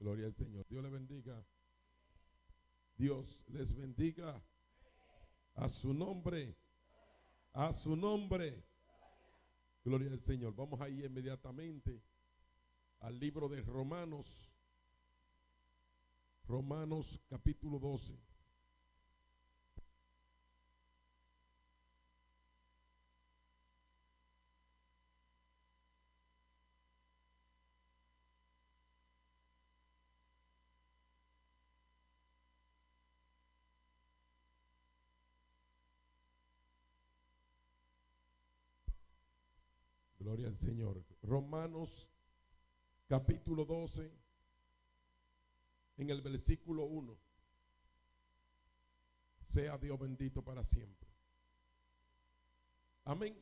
Gloria al Señor. Dios les bendiga. Dios les bendiga. A su nombre. A su nombre. Gloria al Señor. Vamos a ir inmediatamente al libro de Romanos. Romanos capítulo 12. Gloria al Señor. Romanos capítulo 12, en el versículo 1. Sea Dios bendito para siempre. Amén.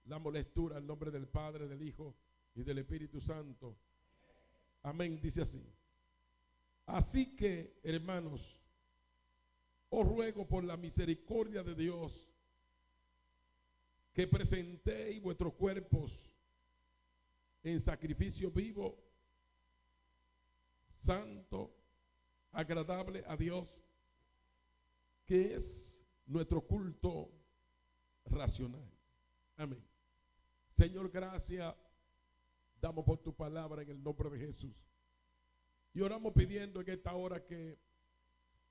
La lectura en nombre del Padre, del Hijo y del Espíritu Santo. Amén. Dice así. Así que, hermanos, os ruego por la misericordia de Dios que presentéis vuestros cuerpos en sacrificio vivo, santo, agradable a Dios, que es nuestro culto racional. Amén. Señor, gracias damos por tu palabra en el nombre de Jesús. Y oramos pidiendo en esta hora que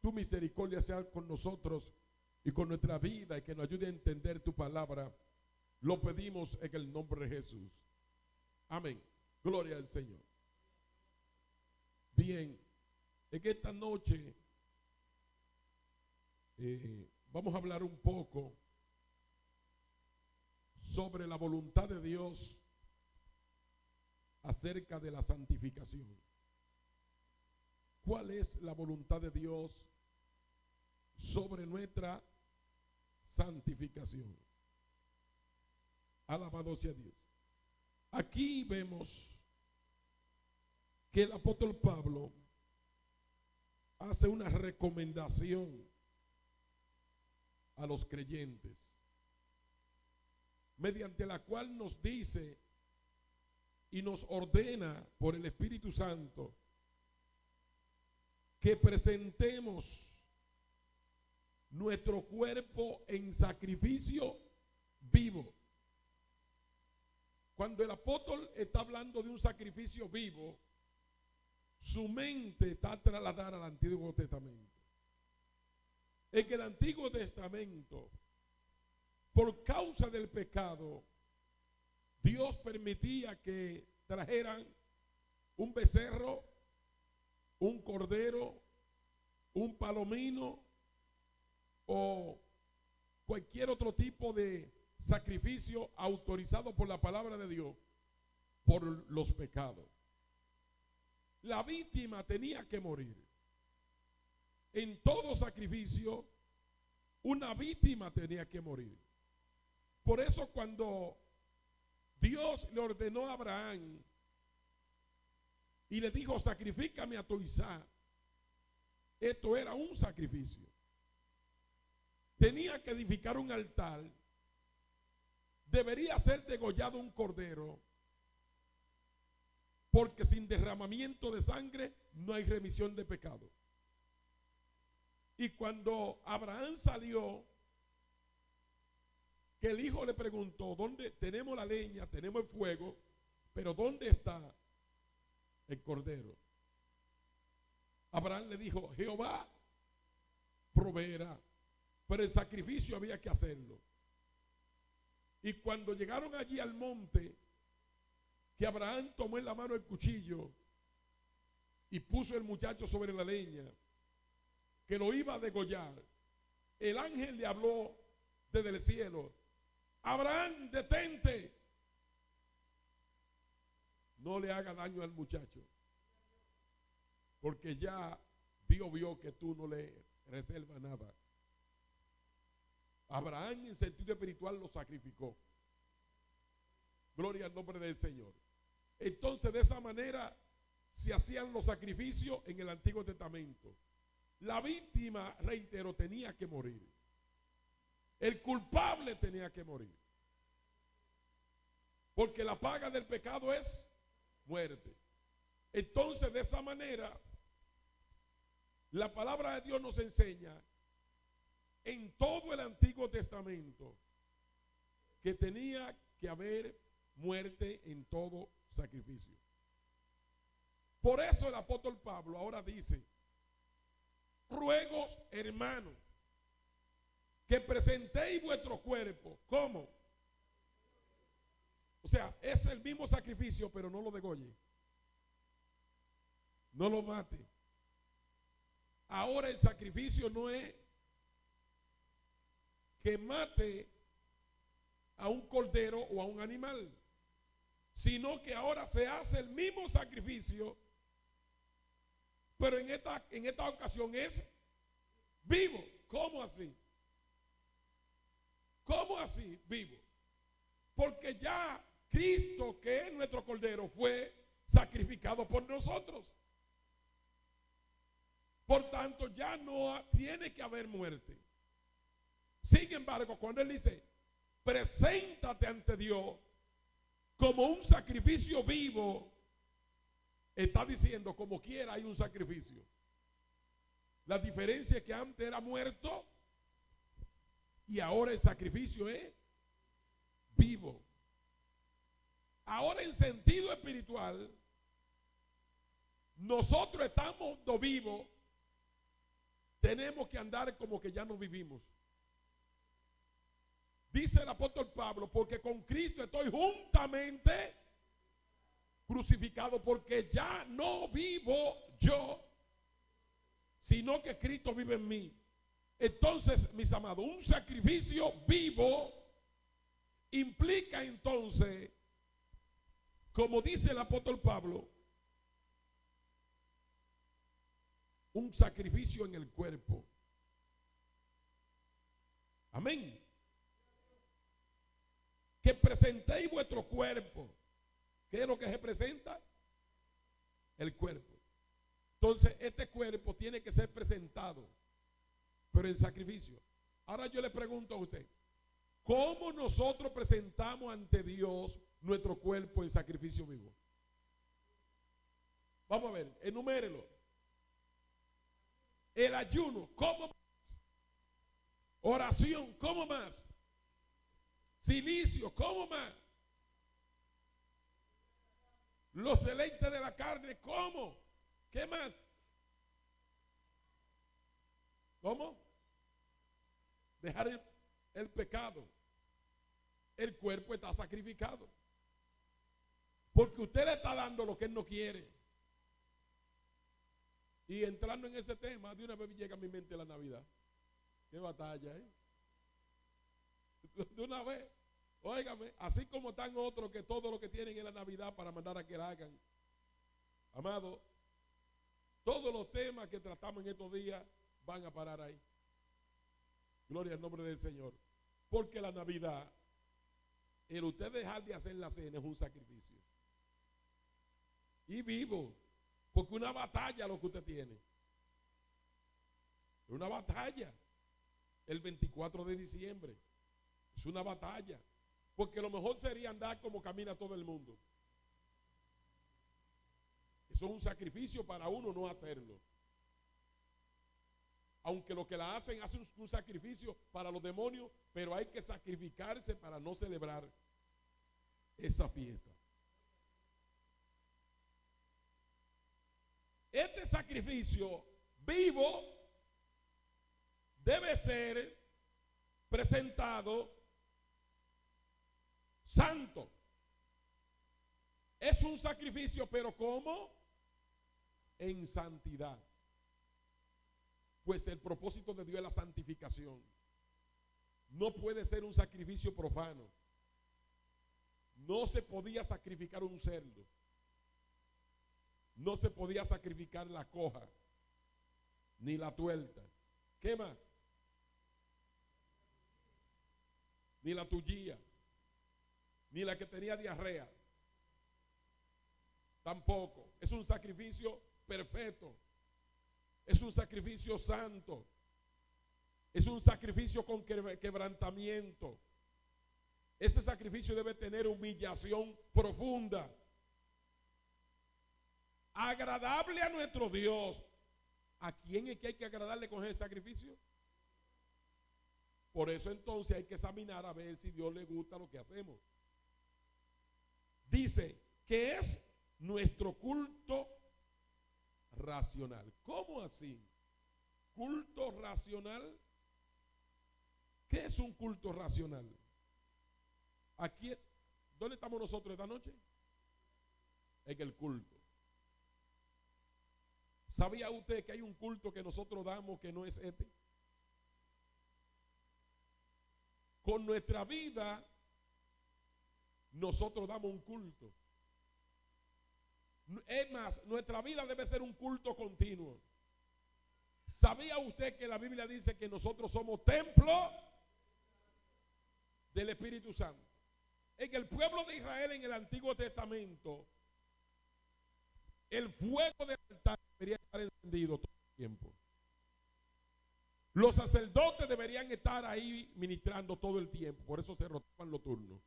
tu misericordia sea con nosotros y con nuestra vida y que nos ayude a entender tu palabra. Lo pedimos en el nombre de Jesús. Amén. Gloria al Señor. Bien, en esta noche vamos a hablar un poco sobre la voluntad de Dios acerca de la santificación. ¿Cuál es la voluntad de Dios sobre nuestra santificación? Alabado sea Dios. Aquí vemos que el apóstol Pablo hace una recomendación a los creyentes, mediante la cual nos dice y nos ordena por el Espíritu Santo que presentemos nuestro cuerpo en sacrificio vivo. Cuando el apóstol está hablando de un sacrificio vivo, su mente está trasladada al Antiguo Testamento. En el Antiguo Testamento, por causa del pecado, Dios permitía que trajeran un becerro, un cordero, un palomino o cualquier otro tipo de sacrificio autorizado por la palabra de Dios por los pecados. La víctima tenía que morir. En todo sacrificio, una víctima tenía que morir. Por eso cuando Dios le ordenó a Abraham y le dijo, sacrifícame a tu Isaac, esto era un sacrificio. Tenía que edificar un altar. Debería ser degollado un cordero, porque sin derramamiento de sangre no hay remisión de pecado. Y cuando Abraham salió, que el hijo le preguntó, ¿dónde tenemos la leña, tenemos el fuego, pero dónde está el cordero? Abraham le dijo, Jehová proveerá, pero el sacrificio había que hacerlo. Y cuando llegaron allí al monte, que Abraham tomó en la mano el cuchillo y puso el muchacho sobre la leña, que lo iba a degollar, el ángel le habló desde el cielo, Abraham, detente, no le haga daño al muchacho, porque ya Dios vio que tú no le reservas nada. Abraham en sentido espiritual lo sacrificó. Gloria al nombre del Señor. Entonces de esa manera se hacían los sacrificios en el Antiguo Testamento. La víctima, reitero, tenía que morir. El culpable tenía que morir. Porque la paga del pecado es muerte. Entonces, de esa manera, la palabra de Dios nos enseña en todo el Antiguo Testamento que tenía que haber muerte en todo sacrificio. Por eso el apóstol Pablo ahora dice: ruego, hermanos, que presentéis vuestro cuerpo. ¿Cómo? O sea, es el mismo sacrificio, pero no lo degolle. No lo mate. Ahora el sacrificio no es que mate a un cordero o a un animal, sino que ahora se hace el mismo sacrificio, pero en esta ocasión es vivo. ¿Cómo así? ¿Cómo así vivo? Porque ya Cristo, que es nuestro cordero, fue sacrificado por nosotros. Por tanto, ya no tiene que haber muerte. Sin embargo, cuando él dice: preséntate ante Dios como un sacrificio vivo, está diciendo, como quiera hay un sacrificio. La diferencia es que antes era muerto y ahora el sacrificio es vivo. Ahora, en sentido espiritual, nosotros estamos vivos, tenemos que andar como que ya no vivimos. Dice el apóstol Pablo: porque con Cristo estoy juntamente crucificado, porque ya no vivo yo, sino que Cristo vive en mí. Entonces, mis amados, un sacrificio vivo implica entonces, como dice el apóstol Pablo, un sacrificio en el cuerpo. Amén. Que presentéis vuestro cuerpo. ¿Qué es lo que se presenta? El cuerpo. Entonces, este cuerpo tiene que ser presentado, pero en sacrificio. Ahora yo le pregunto a usted: ¿cómo nosotros presentamos ante Dios nuestro cuerpo en sacrificio vivo? Vamos a ver, enumérelo. El ayuno, ¿cómo más? Oración, ¿cómo más? Silicio, ¿cómo más? Los deleites de la carne, ¿cómo? ¿Qué más? ¿Cómo? Dejar el pecado. El cuerpo está sacrificado, porque usted le está dando lo que él no quiere. Y entrando en ese tema, de una vez llega a mi mente la Navidad. Qué batalla, ¿eh? De una vez, óigame, así como están otros que todo lo que tienen es la Navidad para mandar a que la hagan. Amado, todos los temas que tratamos en estos días van a parar ahí. Gloria al nombre del Señor. Porque la Navidad, el usted dejar de hacer la cena es un sacrificio. Y vivo. Porque una batalla lo que usted tiene. Una batalla. El 24 de diciembre. Es una batalla. Porque lo mejor sería andar como camina todo el mundo. Eso es un sacrificio para uno no hacerlo. Aunque lo que la hacen un sacrificio para los demonios, pero hay que sacrificarse para no celebrar esa fiesta. Este sacrificio vivo debe ser presentado santo. Es un sacrificio, pero ¿cómo? En santidad. Pues el propósito de Dios es la santificación. No puede ser un sacrificio profano. No se podía sacrificar un cerdo. No se podía sacrificar la coja, ni la tuerta. ¿Qué más? Ni la tullía, ni la que tenía diarrea. Tampoco. Es un sacrificio perfecto. Es un sacrificio santo. Es un sacrificio con quebrantamiento. Ese sacrificio debe tener humillación profunda. agradable a nuestro Dios. ¿A quién es que hay que agradarle con ese sacrificio? Por eso entonces hay que examinar a ver si Dios le gusta lo que hacemos. Dice que es nuestro culto racional. ¿Cómo así? ¿Culto racional? ¿Qué es un culto racional? Aquí, ¿dónde estamos nosotros esta noche? En el culto. ¿Sabía usted que hay un culto que nosotros damos que no es este? Con nuestra vida, nosotros damos un culto. Es más, nuestra vida debe ser un culto continuo. ¿Sabía usted que la Biblia dice que nosotros somos templo del Espíritu Santo? En el pueblo de Israel en el Antiguo Testamento, el fuego del altar debería estar encendido todo el tiempo. Los sacerdotes deberían estar ahí ministrando todo el tiempo. Por eso se rotaban los turnos.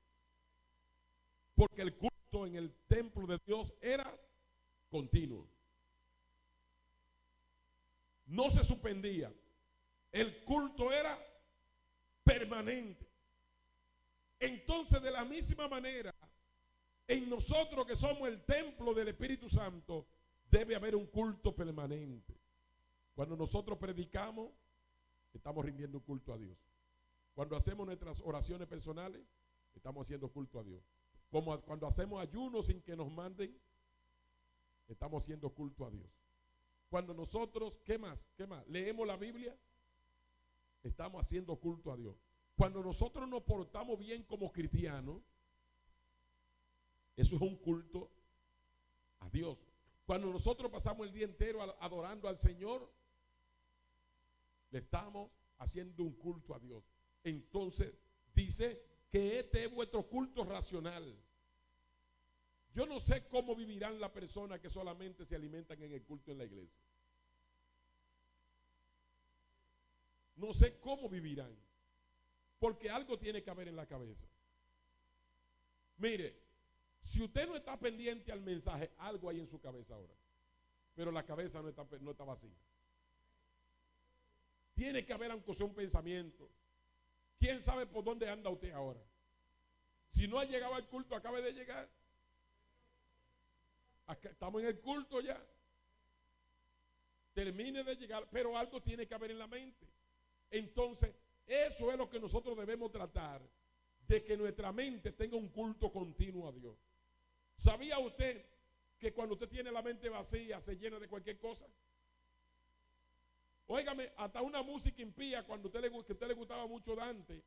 Porque el culto en el templo de Dios era continuo. No se suspendía. El culto era permanente. Entonces, de la misma manera, en nosotros que somos el templo del Espíritu Santo, debe haber un culto permanente. Cuando nosotros predicamos, estamos rindiendo un culto a Dios. Cuando hacemos nuestras oraciones personales, estamos haciendo culto a Dios. Como cuando hacemos ayunos sin que nos manden, estamos haciendo culto a Dios. Cuando nosotros, ¿qué más? Leemos la Biblia, estamos haciendo culto a Dios. Cuando nosotros nos portamos bien como cristianos, eso es un culto a Dios. Cuando nosotros pasamos el día entero adorando al Señor, le estamos haciendo un culto a Dios. Entonces dice que este es vuestro culto racional. Yo no sé cómo vivirán las personas que solamente se alimentan en el culto en la iglesia. No sé cómo vivirán. Porque algo tiene que haber en la cabeza. Mire, si usted no está pendiente al mensaje, algo hay en su cabeza ahora. Pero la cabeza no está vacía. Tiene que haber aunque sea un pensamiento. ¿Quién sabe por dónde anda usted ahora? Si no ha llegado al culto, acabe de llegar. Acá, estamos en el culto ya. Termine de llegar, pero algo tiene que haber en la mente. Entonces, eso es lo que nosotros debemos tratar, de que nuestra mente tenga un culto continuo a Dios. ¿Sabía usted que cuando usted tiene la mente vacía se llena de cualquier cosa? Óigame, hasta una música impía, cuando que a usted le gustaba mucho Dante,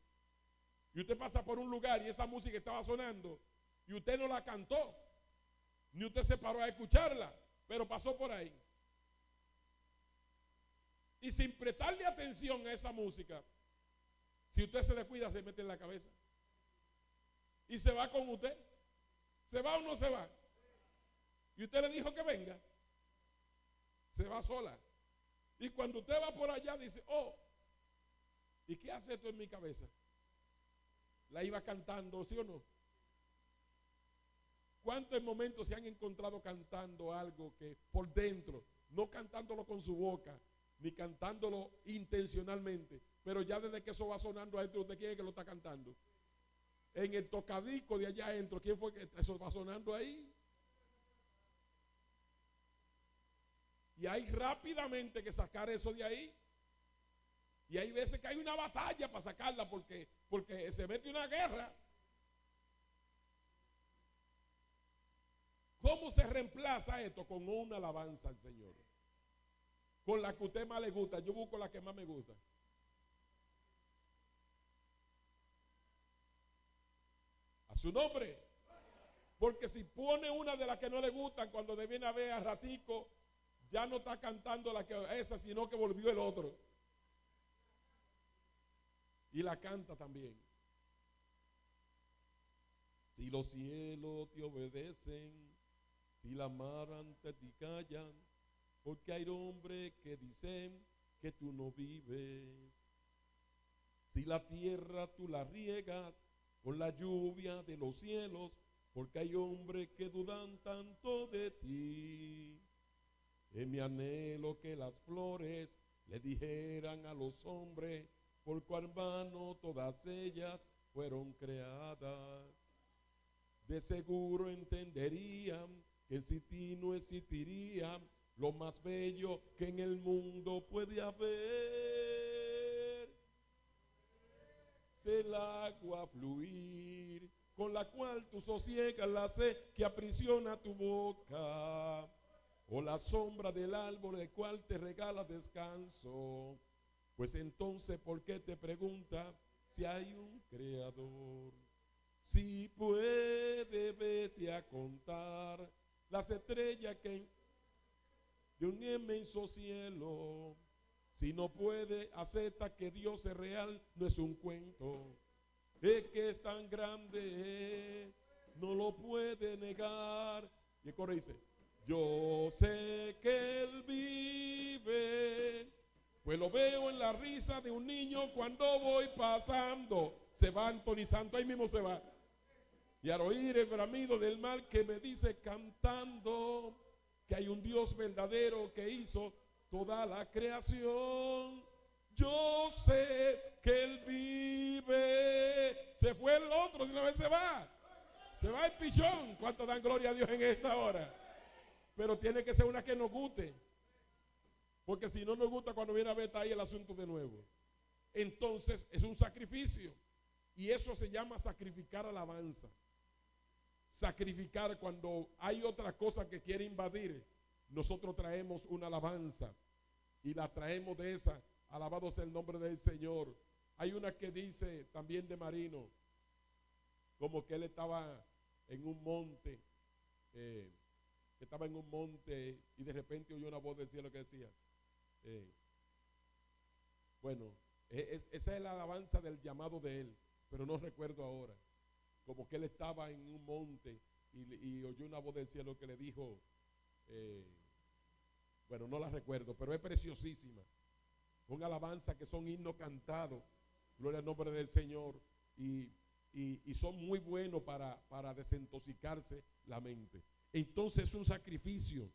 y usted pasa por un lugar y esa música estaba sonando, y usted no la cantó, ni usted se paró a escucharla, pero pasó por ahí. Y sin prestarle atención a esa música, si usted se descuida, se mete en la cabeza. Y se va con usted. ¿Se va o no se va? Y usted le dijo que venga. Se va sola. Y cuando usted va por allá, dice, oh, ¿y qué hace esto en mi cabeza? La iba cantando, ¿sí o no? ¿Cuántos momentos se han encontrado cantando algo que por dentro, no cantándolo con su boca, ni cantándolo intencionalmente, pero ya desde que eso va sonando adentro, ¿usted quién es que lo está cantando? En el tocadico de allá adentro, ¿quién fue que eso va sonando ahí? Y hay rápidamente que sacar eso de ahí. Y hay veces que hay una batalla para sacarla porque se mete una guerra. ¿Cómo se reemplaza esto? Con una alabanza al Señor. Con la que a usted más le gusta. Yo busco la que más me gusta. A su nombre. Porque si pone una de las que no le gustan, cuando viene a ver a ratico, ya no está cantando esa, sino que volvió el otro. Y la canta también. Si los cielos te obedecen, si la mar ante ti callan, porque hay hombres que dicen que tú no vives. Si la tierra tú la riegas con la lluvia de los cielos, porque hay hombres que dudan tanto de ti. Es mi anhelo que las flores le dijeran a los hombres, por cuán vano todas ellas fueron creadas. De seguro entenderían que sin ti no existiría lo más bello que en el mundo puede haber. Es el agua fluir, con la cual tú sosiegas la sed que aprisiona tu boca, o la sombra del árbol el cual te regala descanso. Pues entonces, ¿por qué te pregunta si hay un creador? Si puede, vete a contar las estrellas que de un inmenso cielo. Si no puede, acepta que Dios es real, no es un cuento. Es que es tan grande, no lo puede negar. Y el coro dice, yo sé que Él vive, pues lo veo en la risa de un niño cuando voy pasando. Se va Anthony Santo, ahí mismo se va. Y al oír el bramido del mar que me dice cantando que hay un Dios verdadero que hizo toda la creación, yo sé que Él vive. Se fue el otro, de una vez se va el pichón. ¿Cuántos dan gloria a Dios en esta hora? Pero tiene que ser una que nos guste, porque si no nos gusta, cuando viene a ver, está ahí el asunto de nuevo. Entonces es un sacrificio, y eso se llama sacrificar alabanza. Sacrificar cuando hay otra cosa que quiere invadir. Nosotros traemos una alabanza y la traemos de esa. Alabado sea el nombre del Señor. Hay una que dice también de Marino, como que él estaba en un monte, y de repente oyó una voz del cielo que decía, esa es la alabanza del llamado de él, pero no recuerdo ahora. Como que él estaba en un monte y oyó una voz del cielo que le dijo, no la recuerdo, pero es preciosísima. Una alabanza que son himnos cantados, gloria al nombre del Señor, y son muy buenos para desintoxicarse la mente. Entonces es un sacrificio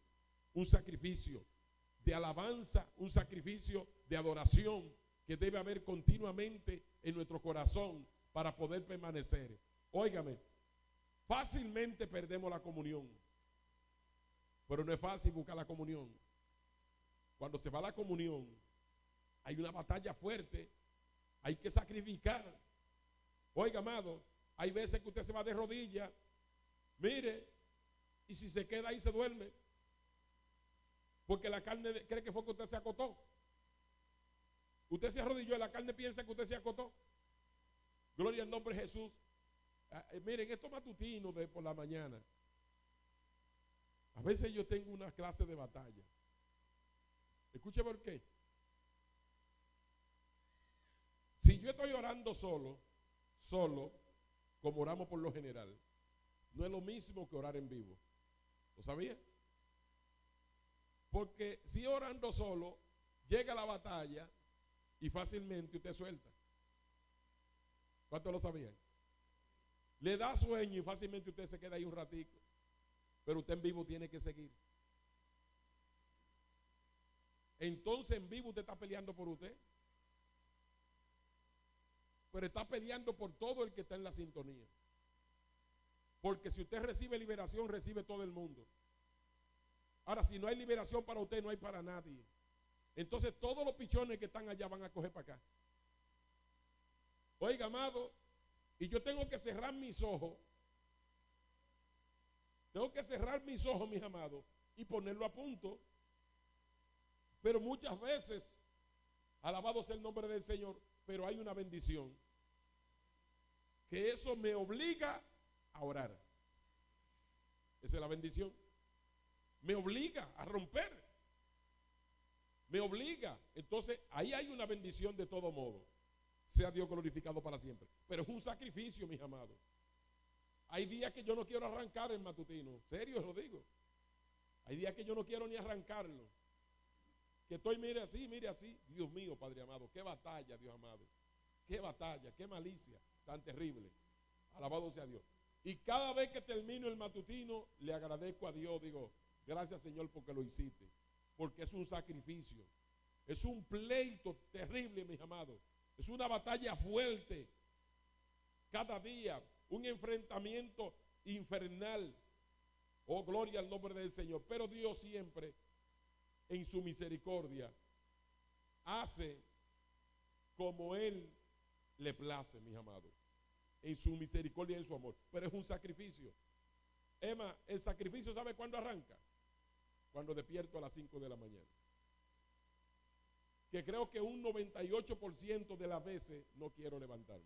de alabanza, un sacrificio de adoración que debe haber continuamente en nuestro corazón para poder permanecer. Óigame, fácilmente perdemos la comunión, pero no es fácil buscar la comunión. Cuando se va la comunión, hay una batalla fuerte, hay que sacrificar. Oiga, amado, hay veces que usted se va de rodillas, mire, y si se queda ahí se duerme, porque la carne cree que fue que usted se acostó. Usted se arrodilló y la carne piensa que usted se acostó. Gloria al nombre de Jesús. Miren, estos matutinos de por la mañana, a veces yo tengo una clase de batalla. Escuche por qué. Si yo estoy orando solo, como oramos por lo general, no es lo mismo que orar en vivo. ¿Lo sabía? Porque si orando solo, llega la batalla y fácilmente usted suelta. ¿Cuántos lo sabían? Le da sueño y fácilmente usted se queda ahí un ratico. Pero usted en vivo tiene que seguir. Entonces en vivo usted está peleando por usted, pero está peleando por todo el que está en la sintonía. Porque si usted recibe liberación, recibe todo el mundo. Ahora, si no hay liberación para usted, no hay para nadie. Entonces todos los pichones que están allá van a coger para acá. Oiga, amado, y yo tengo que cerrar mis ojos. Tengo que cerrar mis ojos, mis amados, y ponerlo a punto. Pero muchas veces, alabado sea el nombre del Señor, pero hay una bendición, que eso me obliga a orar. Esa es la bendición. Me obliga a romper. Me obliga. Entonces, ahí hay una bendición de todo modo. Sea Dios glorificado para siempre. Pero es un sacrificio, mis amados. Hay días que yo no quiero arrancar el matutino. Serio, lo digo. Hay días que yo no quiero ni arrancarlo. Que estoy, mire así. Dios mío, Padre amado. Qué batalla, Dios amado. Qué batalla, qué malicia tan terrible. Alabado sea Dios. Y cada vez que termino el matutino, le agradezco a Dios. Digo, gracias, Señor, porque lo hiciste. porque es un sacrificio. Es un pleito terrible, mis amados. Es una batalla fuerte. Cada día, un enfrentamiento infernal. Oh, gloria al nombre del Señor. Pero Dios siempre, en su misericordia, hace como Él le place, mis amados. En su misericordia y en su amor. Pero es un sacrificio. Emma, el sacrificio, ¿sabe cuándo arranca? Cuando despierto a las 5 de la mañana. Que creo que un 98% de las veces no quiero levantarme.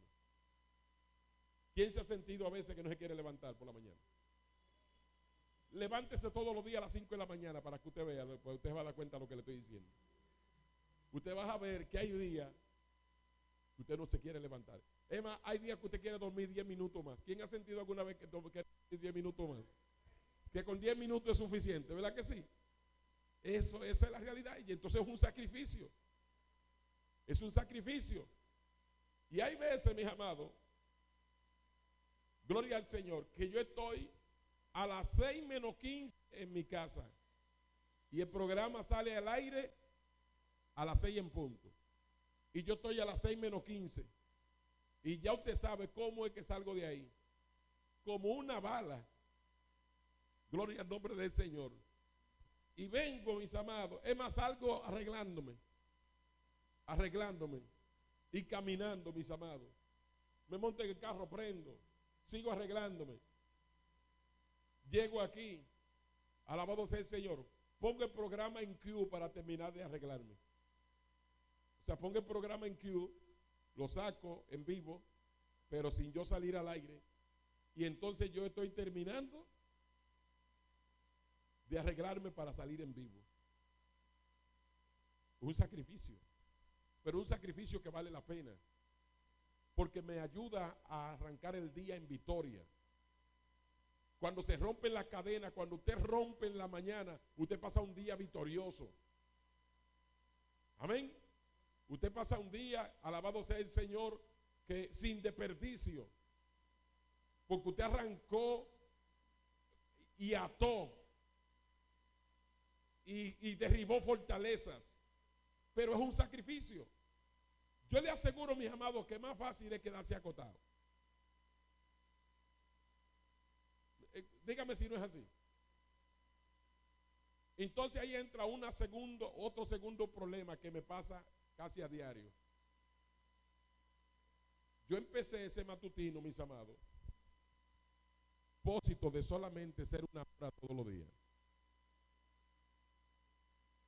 ¿Quién se ha sentido a veces que no se quiere levantar por la mañana? Levántese todos los días a las 5 de la mañana para que usted vea, pues usted va a dar cuenta de lo que le estoy diciendo. Usted va a ver que hay días que usted no se quiere levantar. Es más, hay días que usted quiere dormir 10 minutos más. ¿Quién ha sentido alguna vez que quiere dormir 10 minutos más? Que con 10 minutos es suficiente, ¿verdad que sí? Esa es la realidad. Y entonces es un sacrificio. Es un sacrificio. Y hay veces, mis amados, gloria al Señor, que yo estoy a las 6 menos 15 en mi casa. Y el programa sale al aire a las 6 en punto. Y yo estoy a las 6 menos 15. Y ya usted sabe cómo es que salgo de ahí. Como una bala. Gloria al nombre del Señor. Y vengo, mis amados. Es más, salgo arreglándome. Y caminando, mis amados. Me monto en el carro, prendo. Sigo arreglándome. Llego aquí. Alabado sea el Señor. Pongo el programa en queue para terminar de arreglarme. O sea, pongo el programa en queue, lo saco en vivo, pero sin yo salir al aire. Y entonces yo estoy terminando de arreglarme para salir en vivo. Un sacrificio, pero un sacrificio que vale la pena, porque me ayuda a arrancar el día en victoria. Cuando se rompen las cadenas, cuando usted rompe en la mañana, usted pasa un día victorioso. Amén. Usted pasa un día, alabado sea el Señor, que sin desperdicio, porque usted arrancó y ató y derribó fortalezas, pero es un sacrificio. Yo le aseguro, mis amados, que más fácil es quedarse acotado. Dígame si no es así. Entonces ahí entra otro segundo problema que me pasa casi a diario. Yo empecé ese matutino, mis amados, propósito de solamente ser una hora todos los días.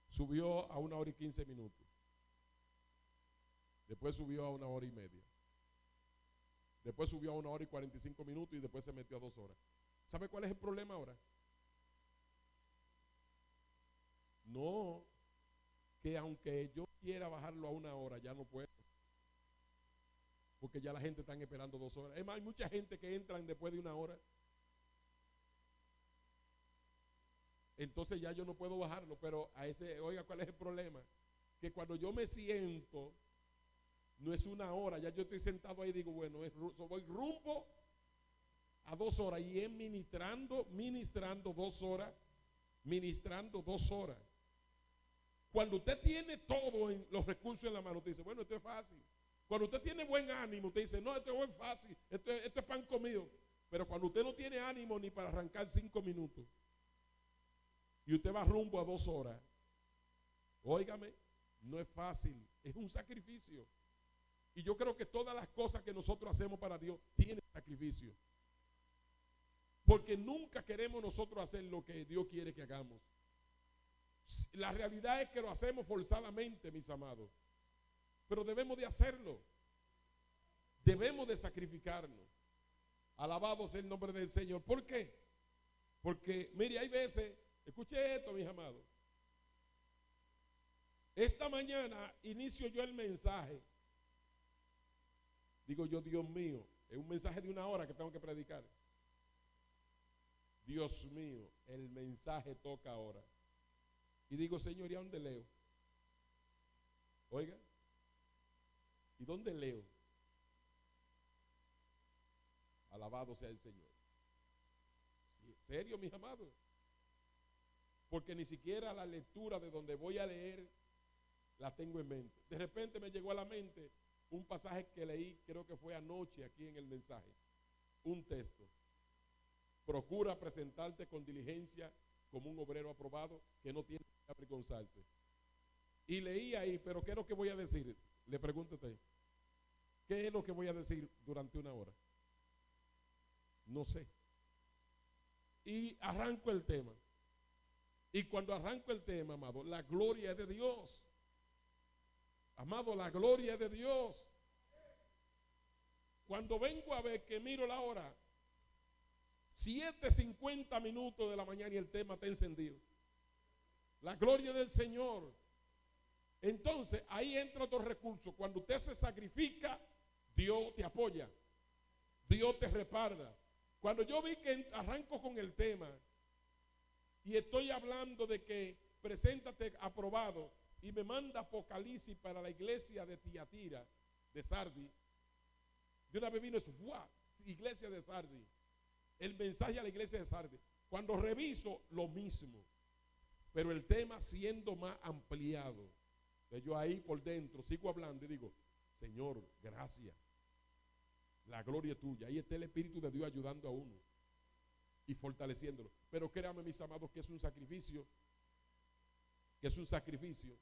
Subió a 1 hora y 15 minutos. Después subió a 1 hora y media. Después subió a 1 hora y 45 minutos y después se metió a 2 horas. ¿Sabe cuál es el problema ahora? No, que aunque yo quiera bajarlo a 1 hora, ya no puedo. Porque ya la gente está esperando 2 horas. Es más, hay mucha gente que entran después de 1 hora. Entonces ya yo no puedo bajarlo, pero oiga, ¿cuál es el problema? Que cuando yo me siento, no es 1 hora, ya yo estoy sentado ahí y digo, bueno, voy rumbo a 2 horas y es ministrando 2 horas, ministrando 2 horas. Cuando usted tiene todo en los recursos en la mano, usted dice, bueno, esto es fácil. Cuando usted tiene buen ánimo, usted dice, no, esto es fácil, esto es pan comido. Pero cuando usted no tiene ánimo ni para arrancar 5 minutos y usted va rumbo a 2 horas, óigame, no es fácil, es un sacrificio. Y yo creo que todas las cosas que nosotros hacemos para Dios tienen sacrificio. Porque nunca queremos nosotros hacer lo que Dios quiere que hagamos. La realidad es que lo hacemos forzadamente, mis amados. Pero debemos de hacerlo. Debemos de sacrificarnos. Alabado sea el nombre del Señor. ¿Por qué? Porque, mire, hay veces, escuche esto, mis amados. Esta mañana inicio yo el mensaje. Digo yo, Dios mío, es un mensaje de 1 hora que tengo que predicar. Dios mío, el mensaje toca ahora. Y digo, Señor, ¿y a dónde leo? Oiga, ¿y dónde leo? Alabado sea el Señor. ¿Serio, mis amados? porque ni siquiera la lectura de donde voy a leer la tengo en mente. De repente me llegó a la mente un pasaje que leí, creo que fue anoche aquí en el mensaje, un texto. Procura presentarte con diligencia como un obrero aprobado que no tiene que avergonzarse. Y leí ahí, pero ¿qué es lo que voy a decir? Le pregunto a usted, ¿qué es lo que voy a decir durante una hora? No sé. Y arranco el tema. Y cuando arranco el tema, amado, la gloria es de Dios. Amado, la gloria es de Dios. Cuando vengo a ver que miro la hora, 7:50 minutos de la mañana y el tema está encendido. La gloria del Señor. Entonces, ahí entra otro recurso. Cuando usted se sacrifica, Dios te apoya. Dios te respalda. Cuando yo vi que arranco con el tema y estoy hablando de que preséntate aprobado y me manda Apocalipsis para la iglesia de Tiatira, de Sardi, de una vez vino eso, ¡guau! Iglesia de Sardi. El mensaje a la iglesia de Sardi. Cuando reviso, lo mismo. Pero el tema siendo más ampliado. Entonces yo ahí por dentro sigo hablando y digo, Señor, gracias. La gloria es tuya. Ahí está el Espíritu de Dios ayudando a uno y fortaleciéndolo. Pero créanme, mis amados, que es un sacrificio. Que es un sacrificio.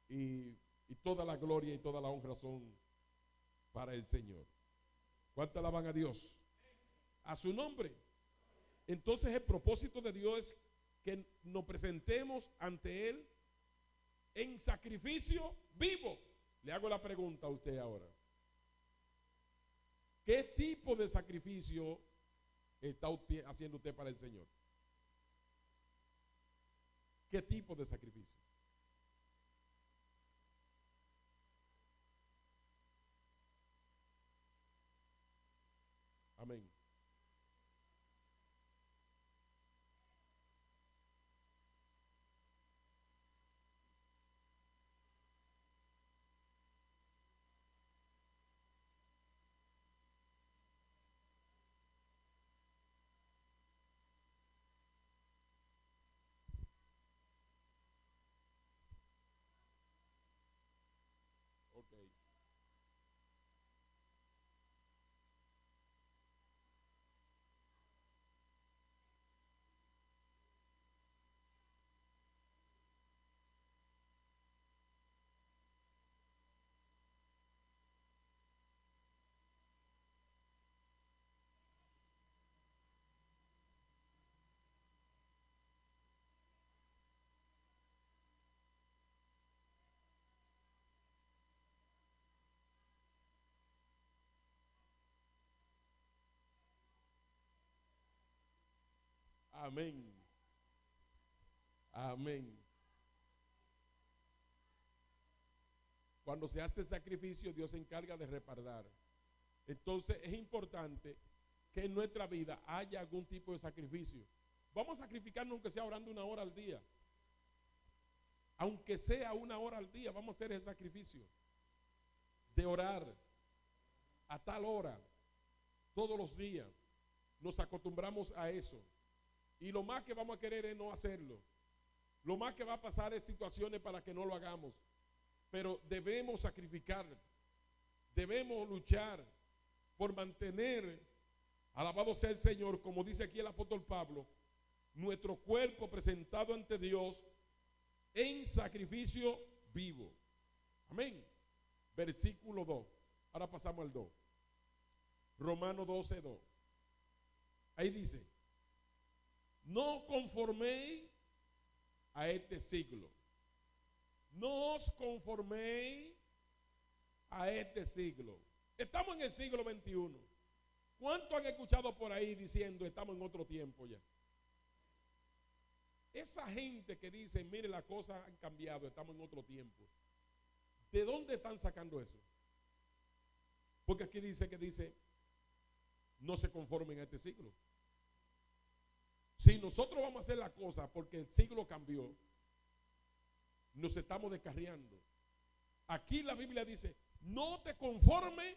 Y toda la gloria y toda la honra son para el Señor. ¿Cuánto alaban a Dios? A su nombre. Entonces el propósito de Dios es que nos presentemos ante Él en sacrificio vivo. Le hago la pregunta a usted ahora. ¿Qué tipo de sacrificio está haciendo usted para el Señor? ¿Qué tipo de sacrificio? Amén. Ok. Amén. Amén. Cuando se hace sacrificio, Dios se encarga de respaldar. Entonces es importante que en nuestra vida haya algún tipo de sacrificio. Vamos a sacrificarnos aunque sea orando 1 hora al día. Aunque sea 1 hora al día, vamos a hacer ese sacrificio de orar a tal hora, todos los días. Nos acostumbramos a eso. Y lo más que vamos a querer es no hacerlo. Lo más que va a pasar es situaciones para que no lo hagamos. Pero debemos sacrificar, debemos luchar por mantener, alabado sea el Señor, como dice aquí el apóstol Pablo, nuestro cuerpo presentado ante Dios en sacrificio vivo. Amén. Versículo 2. Ahora pasamos al 2. Romanos 12:2. Ahí dice, no conforméis a este siglo. No os conforméis a este siglo. Estamos en el siglo XXI. ¿Cuánto han escuchado por ahí diciendo estamos en otro tiempo ya? Esa gente que dice, mire, las cosas han cambiado, estamos en otro tiempo. ¿De dónde están sacando eso? Porque aquí dice, no se conformen a este siglo. Si nosotros vamos a hacer la cosa porque el siglo cambió, nos estamos descarriando. Aquí la Biblia dice, no te conformes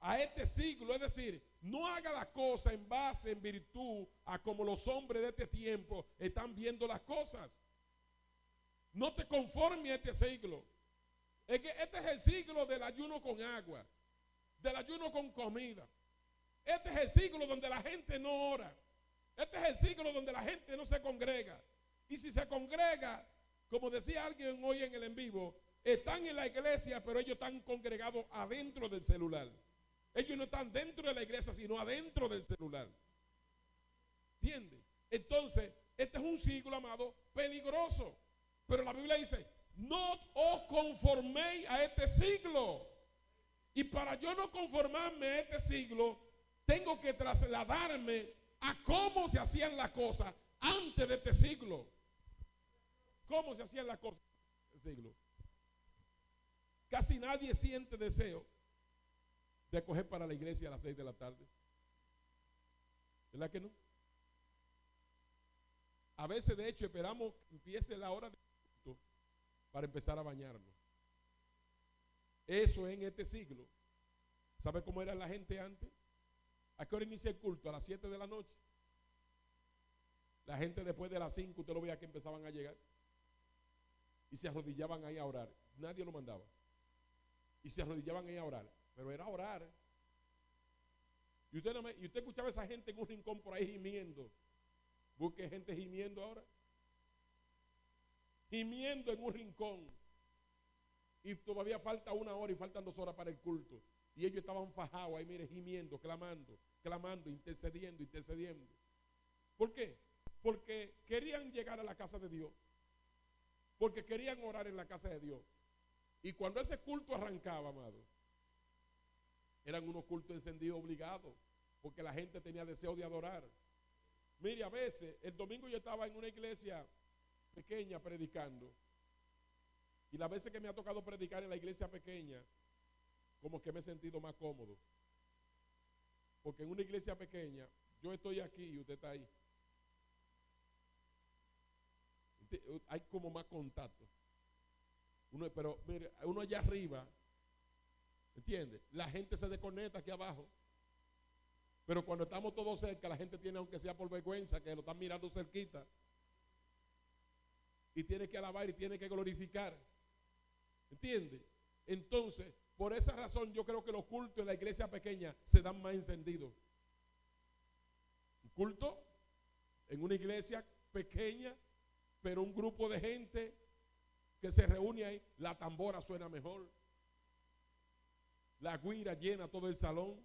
a este siglo, es decir, no haga la cosa en base, en virtud a como los hombres de este tiempo están viendo las cosas. No te conformes a este siglo. Es que este es el siglo del ayuno con agua, del ayuno con comida. Este es el siglo donde la gente no ora. Este es el siglo donde la gente no se congrega. Y si se congrega, como decía alguien hoy en el en vivo, están en la iglesia, pero ellos están congregados adentro del celular. Ellos no están dentro de la iglesia, sino adentro del celular. ¿Entiendes? Entonces, este es un siglo, amado, peligroso. Pero la Biblia dice, no os conforméis a este siglo. Y para yo no conformarme a este siglo, tengo que trasladarme a cómo se hacían las cosas antes de este siglo. ¿Cómo se hacían las cosas antes de este siglo? Casi nadie siente deseo de coger para la iglesia a las 6 de la tarde. ¿Verdad que no? A veces, de hecho, esperamos que empiece la hora de culto para empezar a bañarnos. Eso en este siglo. ¿Sabe cómo era la gente antes? ¿A qué hora inicia el culto? A las 7 de la noche. La gente después de las 5, usted lo veía que empezaban a llegar. Y se arrodillaban ahí a orar. Nadie lo mandaba. Y se arrodillaban ahí a orar. Pero era orar. Y usted escuchaba a esa gente en un rincón por ahí gimiendo. Busque gente gimiendo ahora. Gimiendo en un rincón. Y todavía falta 1 hora y faltan 2 horas para el culto. Y ellos estaban fajados ahí, mire, gimiendo, clamando, intercediendo. ¿Por qué? Porque querían llegar a la casa de Dios. Porque querían orar en la casa de Dios. Y cuando ese culto arrancaba, amado, eran unos cultos encendidos obligados, porque la gente tenía deseo de adorar. Mire, a veces, el domingo yo estaba en una iglesia pequeña predicando, y las veces que me ha tocado predicar en la iglesia pequeña, como que me he sentido más cómodo. Porque en una iglesia pequeña, yo estoy aquí y usted está ahí. Hay como más contacto. Pero mire, uno allá arriba, ¿entiende? La gente se desconecta aquí abajo. Pero cuando estamos todos cerca, la gente tiene, aunque sea por vergüenza, que lo están mirando cerquita. Y tiene que alabar y tiene que glorificar. ¿Entiende? Entonces, por esa razón yo creo que los cultos en la iglesia pequeña se dan más encendidos. Un culto en una iglesia pequeña, pero un grupo de gente que se reúne ahí, la tambora suena mejor. La guira llena todo el salón.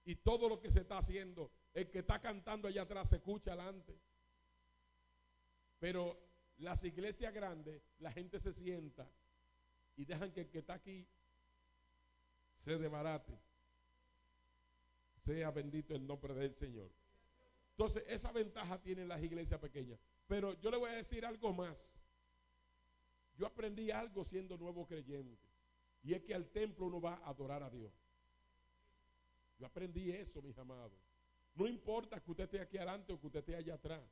Y todo lo que se está haciendo, el que está cantando allá atrás se escucha adelante. Pero las iglesias grandes, la gente se sienta y dejan que el que está aquí se desbarate. Sea bendito el nombre del Señor. Entonces, esa ventaja tienen las iglesias pequeñas. Pero yo le voy a decir algo más. Yo aprendí algo siendo nuevo creyente. Y es que al templo uno va a adorar a Dios. Yo aprendí eso, mis amados. No importa que usted esté aquí adelante o que usted esté allá atrás.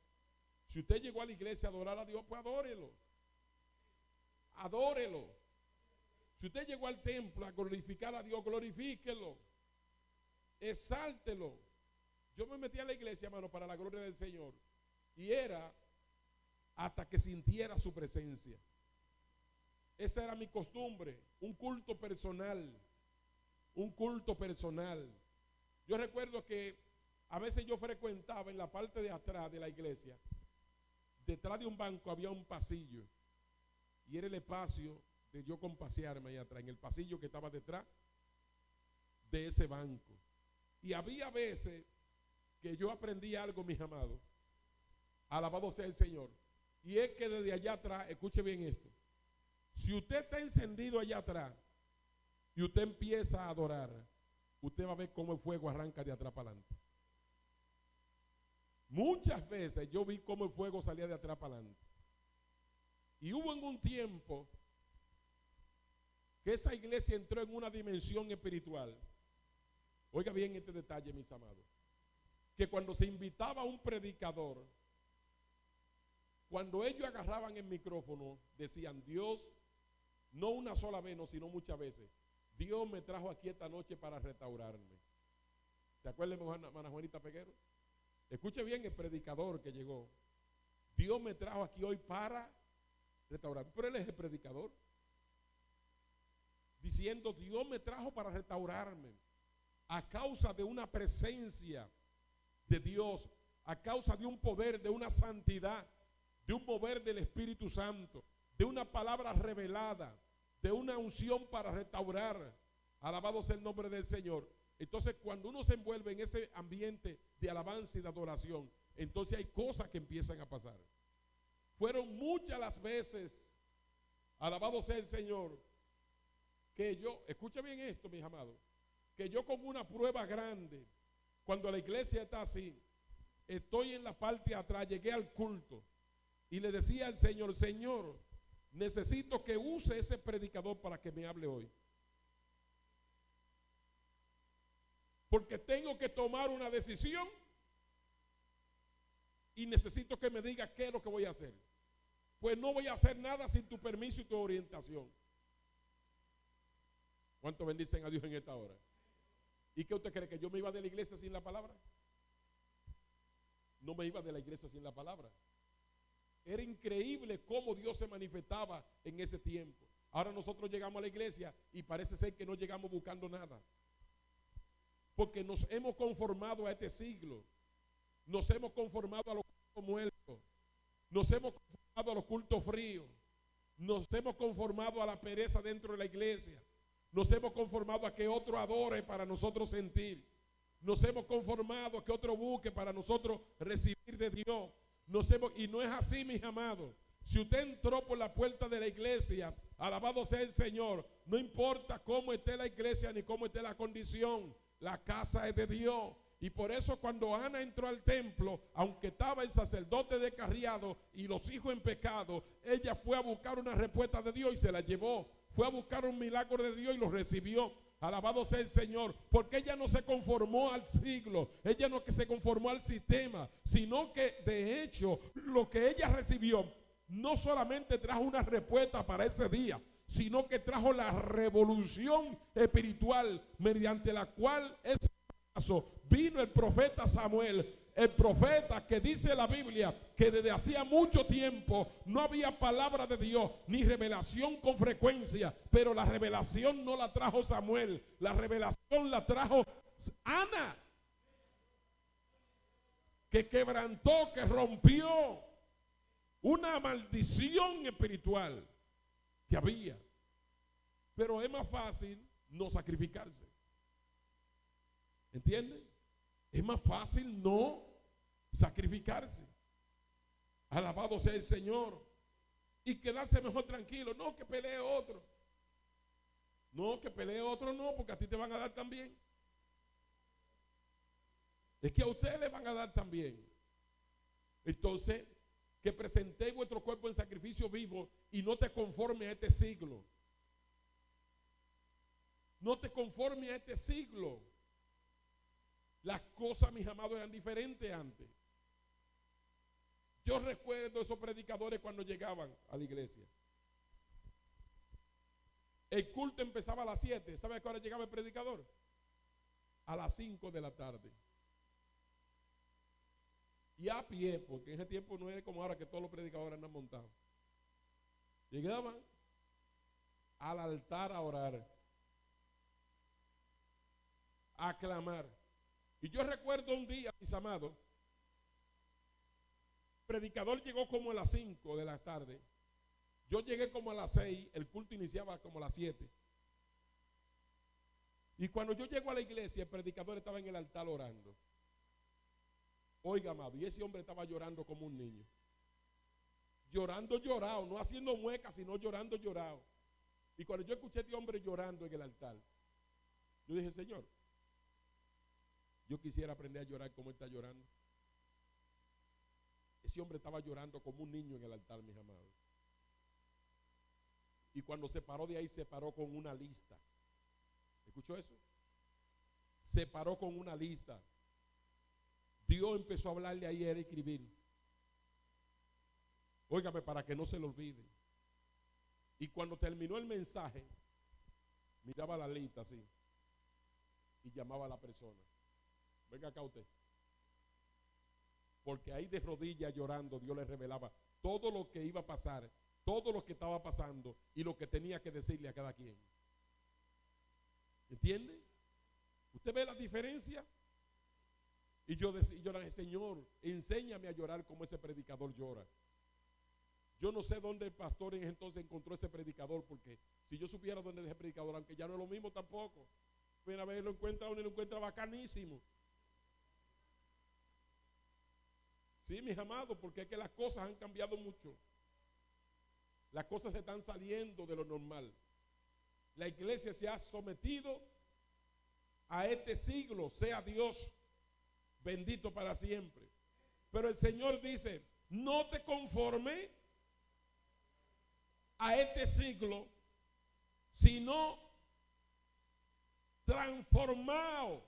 Si usted llegó a la iglesia a adorar a Dios, pues adórelo. Adórelo. Si usted llegó al templo a glorificar a Dios, glorifíquelo. Exáltelo. Yo me metí a la iglesia, hermano, para la gloria del Señor. Y era hasta que sintiera su presencia. Esa era mi costumbre. Un culto personal. Un culto personal. Yo recuerdo que a veces yo frecuentaba en la parte de atrás de la iglesia. Detrás de un banco había un pasillo. Y era el espacio de yo compasearme allá atrás, en el pasillo que estaba detrás de ese banco. Y había veces que yo aprendí algo, mis amados. Alabado sea el Señor. Y es que desde allá atrás, escuche bien esto. Si usted está encendido allá atrás y usted empieza a adorar, usted va a ver cómo el fuego arranca de atrás para adelante. Muchas veces yo vi cómo el fuego salía de atrás para adelante. Y hubo en un tiempo que esa iglesia entró en una dimensión espiritual. Oiga bien este detalle, mis amados. Que cuando se invitaba a un predicador, cuando ellos agarraban el micrófono, decían Dios, no una sola vez, no, sino muchas veces. Dios me trajo aquí esta noche para restaurarme. ¿Se acuerdan, hermana Juanita Peguero? Escuche bien el predicador que llegó. Dios me trajo aquí hoy para restaurarme. Pero él es el predicador. Diciendo, Dios me trajo para restaurarme. A causa de una presencia de Dios. A causa de un poder, de una santidad. De un mover del Espíritu Santo. De una palabra revelada. De una unción para restaurar. Alabado sea el nombre del Señor. Entonces, cuando uno se envuelve en ese ambiente de alabanza y de adoración, entonces hay cosas que empiezan a pasar. Fueron muchas las veces, alabado sea el Señor, que yo, escucha bien esto, mis amados, que yo como una prueba grande, cuando la iglesia está así, estoy en la parte de atrás, llegué al culto y le decía al Señor, Señor, necesito que use ese predicador para que me hable hoy. Porque tengo que tomar una decisión y necesito que me diga qué es lo que voy a hacer. Pues no voy a hacer nada sin tu permiso y tu orientación. ¿Cuánto bendicen a Dios en esta hora? ¿Y qué usted cree? ¿Que yo me iba de la iglesia sin la palabra? No me iba de la iglesia sin la palabra. Era increíble cómo Dios se manifestaba en ese tiempo. Ahora nosotros llegamos a la iglesia y parece ser que no llegamos buscando nada. Porque nos hemos conformado a este siglo. Nos hemos conformado a los cultos muertos. Nos hemos conformado a los cultos fríos. Nos hemos conformado a la pereza dentro de la iglesia. Nos hemos conformado a que otro adore para nosotros sentir. Nos hemos conformado a que otro busque para nosotros recibir de Dios. Y no es así, mis amados. Si usted entró por la puerta de la iglesia, alabado sea el Señor, no importa cómo esté la iglesia ni cómo esté la condición, la casa es de Dios. Y por eso cuando Ana entró al templo, aunque estaba el sacerdote descarriado y los hijos en pecado, ella fue a buscar una respuesta de Dios y se la llevó. Fue a buscar un milagro de Dios y lo recibió. Alabado sea el Señor, porque ella no se conformó al siglo, ella no que se conformó al sistema, sino que de hecho lo que ella recibió no solamente trajo una respuesta para ese día, sino que trajo la revolución espiritual mediante la cual ese caso vino el profeta Samuel. El profeta que dice la Biblia que desde hacía mucho tiempo no había palabra de Dios ni revelación con frecuencia, pero la revelación no la trajo Samuel, la revelación la trajo Ana, que quebrantó, que rompió una maldición espiritual que había. Pero es más fácil no sacrificarse. ¿Entienden? Es más fácil no sacrificarse. Alabado sea el Señor. Y quedarse mejor tranquilo. No, que pelee otro. No, que pelee otro no, porque a ti te van a dar también. Es que a ustedes le van a dar también. Entonces, que presentéis vuestro cuerpo en sacrificio vivo y no te conforme a este siglo. No te conforme a este siglo. Las cosas, mis amados, eran diferentes antes. Yo recuerdo esos predicadores cuando llegaban a la iglesia. El culto empezaba a las 7. ¿Sabe a qué hora llegaba el predicador? A las 5 de la tarde. Y a pie, porque en ese tiempo no era como ahora que todos los predicadores andan montados. Llegaban al altar a orar, a clamar. Y yo recuerdo un día, mis amados, el predicador llegó como a las 5 de la tarde. Yo llegué como a las 6, el culto iniciaba como a las 7. Y cuando yo llego a la iglesia, el predicador estaba en el altar orando. Oiga, amado, y ese hombre estaba llorando como un niño. Llorando, llorado, no haciendo muecas, sino llorando, llorado. Y cuando yo escuché a este hombre llorando en el altar, yo dije, Señor, yo quisiera aprender a llorar como él está llorando. Ese hombre estaba llorando como un niño en el altar, mis amados. Y cuando se paró de ahí, se paró con una lista. ¿Escuchó eso? Se paró con una lista. Dios empezó a hablarle ahí, a escribir. Óigame, para que no se lo olvide. Y cuando terminó el mensaje, miraba la lista así y llamaba a la persona. Venga acá usted. Porque ahí de rodillas llorando Dios le revelaba todo lo que iba a pasar, todo lo que estaba pasando y lo que tenía que decirle a cada quien. ¿Entiende? ¿Usted ve la diferencia? Y yo le dije, Señor, enséñame a llorar como ese predicador llora. Yo no sé dónde el pastor en ese entonces encontró ese predicador, porque si yo supiera dónde es ese predicador, aunque ya no es lo mismo tampoco, pero a ver, lo encuentra uno y lo encuentra bacanísimo. Sí, mis amados, porque es que las cosas han cambiado mucho. Las cosas se están saliendo de lo normal. La iglesia se ha sometido a este siglo, sea Dios bendito para siempre. Pero el Señor dice, no te conformes a este siglo, sino transformado.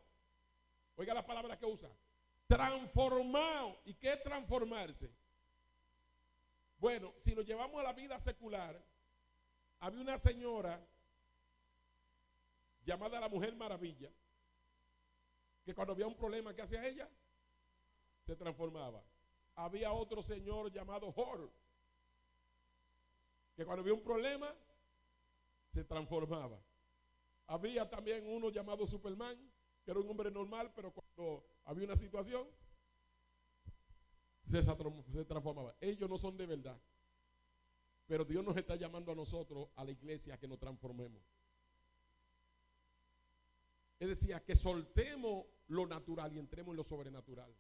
Oiga la palabra que usa. Transformado. ¿Y qué es transformarse? Bueno, si lo llevamos a la vida secular, había una señora llamada la Mujer Maravilla, que cuando había un problema, ¿qué hacía ella? Se transformaba. Había otro señor llamado Hor, que cuando había un problema, se transformaba. Había también uno llamado Superman, que era un hombre normal, pero cuando había una situación, se transformaba. Ellos no son de verdad. Pero Dios nos está llamando a nosotros, a la iglesia, a que nos transformemos. Es decir, a que soltemos lo natural y entremos en lo sobrenatural.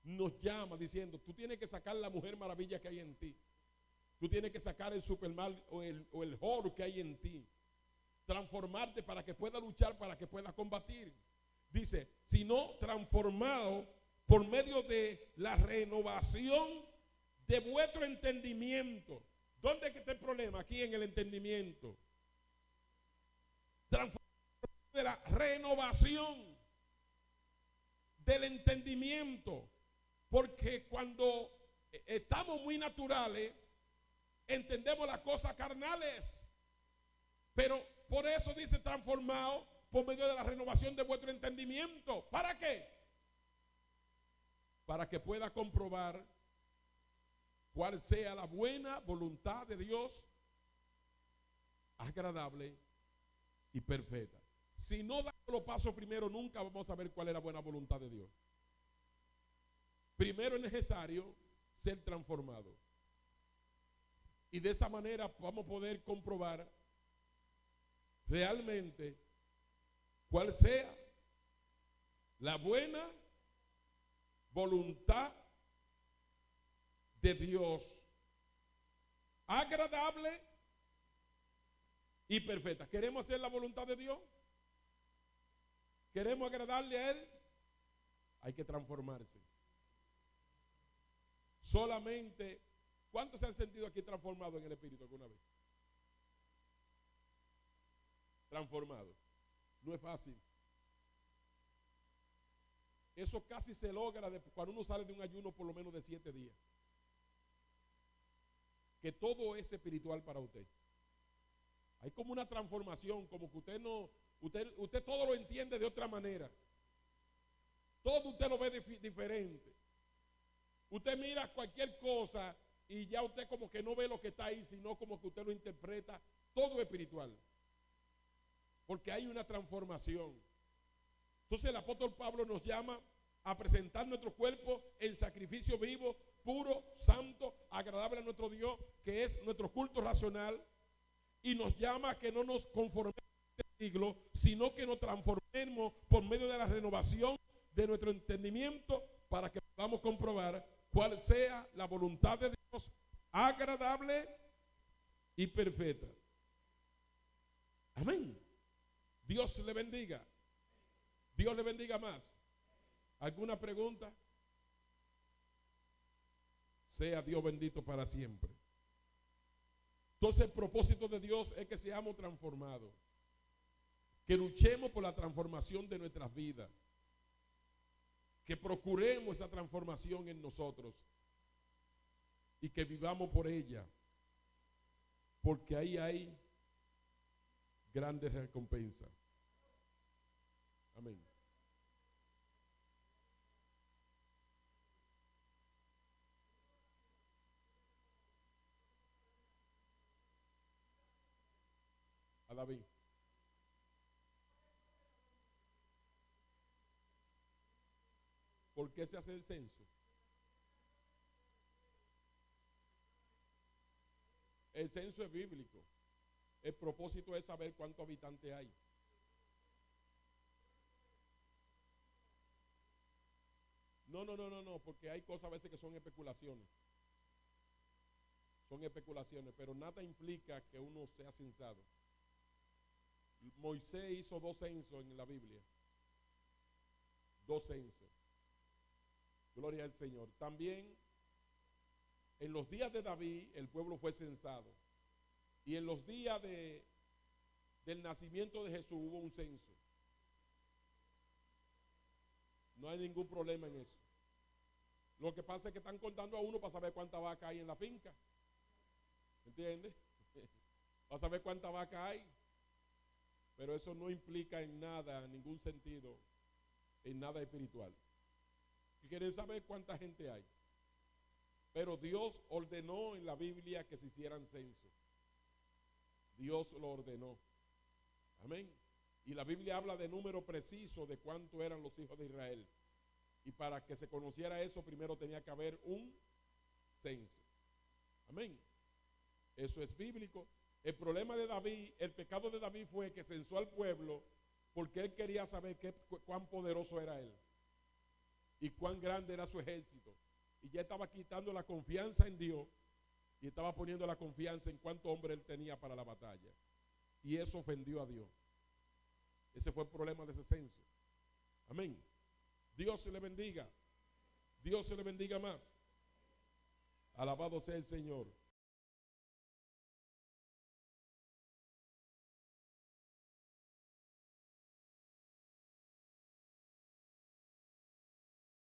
Nos llama diciendo, tú tienes que sacar la Mujer Maravilla que hay en ti. Tú tienes que sacar el Superman o el Hulk que hay en ti. Transformarte para que pueda luchar, para que pueda combatir. Dice, sino transformado por medio de la renovación de vuestro entendimiento. ¿Dónde es que está el problema? Aquí en el entendimiento. Transformado de la renovación del entendimiento. Porque cuando estamos muy naturales, entendemos las cosas carnales. Pero por eso dice transformado por medio de la renovación de vuestro entendimiento. ¿Para qué? Para que pueda comprobar cuál sea la buena voluntad de Dios, agradable y perfecta. Si no damos los pasos primero, nunca vamos a ver cuál es la buena voluntad de Dios. Primero es necesario ser transformado. Y de esa manera vamos a poder comprobar realmente cuál sea la buena voluntad de Dios, agradable y perfecta. ¿Queremos hacer la voluntad de Dios? ¿Queremos agradarle a Él? Hay que transformarse. Solamente, ¿cuántos se han sentido aquí transformados en el Espíritu alguna vez? Transformados. No es fácil. Eso casi se logra cuando uno sale de un ayuno por lo menos de 7 días. Que todo es espiritual para usted. Hay como una transformación, como que usted todo lo entiende de otra manera. Todo usted lo ve diferente. Usted mira cualquier cosa y ya usted como que no ve lo que está ahí, sino como que usted lo interpreta todo espiritual. Porque hay una transformación. Entonces el apóstol Pablo nos llama a presentar nuestro cuerpo en sacrificio vivo, puro, santo, agradable a nuestro Dios, que es nuestro culto racional, y nos llama a que no nos conformemos a este siglo, sino que nos transformemos por medio de la renovación de nuestro entendimiento para que podamos comprobar cuál sea la voluntad de Dios, agradable y perfecta. Amén. Dios le bendiga. Dios le bendiga más. ¿Alguna pregunta? Sea Dios bendito para siempre. Entonces el propósito de Dios es que seamos transformados. Que luchemos por la transformación de nuestras vidas. Que procuremos esa transformación en nosotros. Y que vivamos por ella. Porque ahí hay grandes recompensas. Amén. A David. ¿Por qué se hace el censo? El censo es bíblico. El propósito es saber cuántos habitantes hay. No, porque hay cosas a veces que son especulaciones. Son especulaciones, pero nada implica que uno sea censado. Moisés hizo 2 censos en la Biblia. 2 censos. Gloria al Señor. También en los días de David el pueblo fue censado. Y en los días del nacimiento de Jesús hubo un censo. No hay ningún problema en eso. Lo que pasa es que están contando a uno para saber cuánta vaca hay en la finca. ¿Entiendes? Para saber cuánta vaca hay. Pero eso no implica en nada, en ningún sentido, en nada espiritual. Quieren saber cuánta gente hay. Pero Dios ordenó en la Biblia que se hicieran censos. Dios lo ordenó. Amén. Y la Biblia habla de número preciso de cuánto eran los hijos de Israel. Y para que se conociera eso, primero tenía que haber un censo. Amén. Eso es bíblico. El problema de David, el pecado de David fue que censó al pueblo porque él quería saber cuán poderoso era él y cuán grande era su ejército. Y ya estaba quitando la confianza en Dios y estaba poniendo la confianza en cuánto hombre él tenía para la batalla. Y eso ofendió a Dios. Ese fue el problema de ese censo. Amén. Dios se le bendiga. Dios se le bendiga más. Alabado sea el Señor.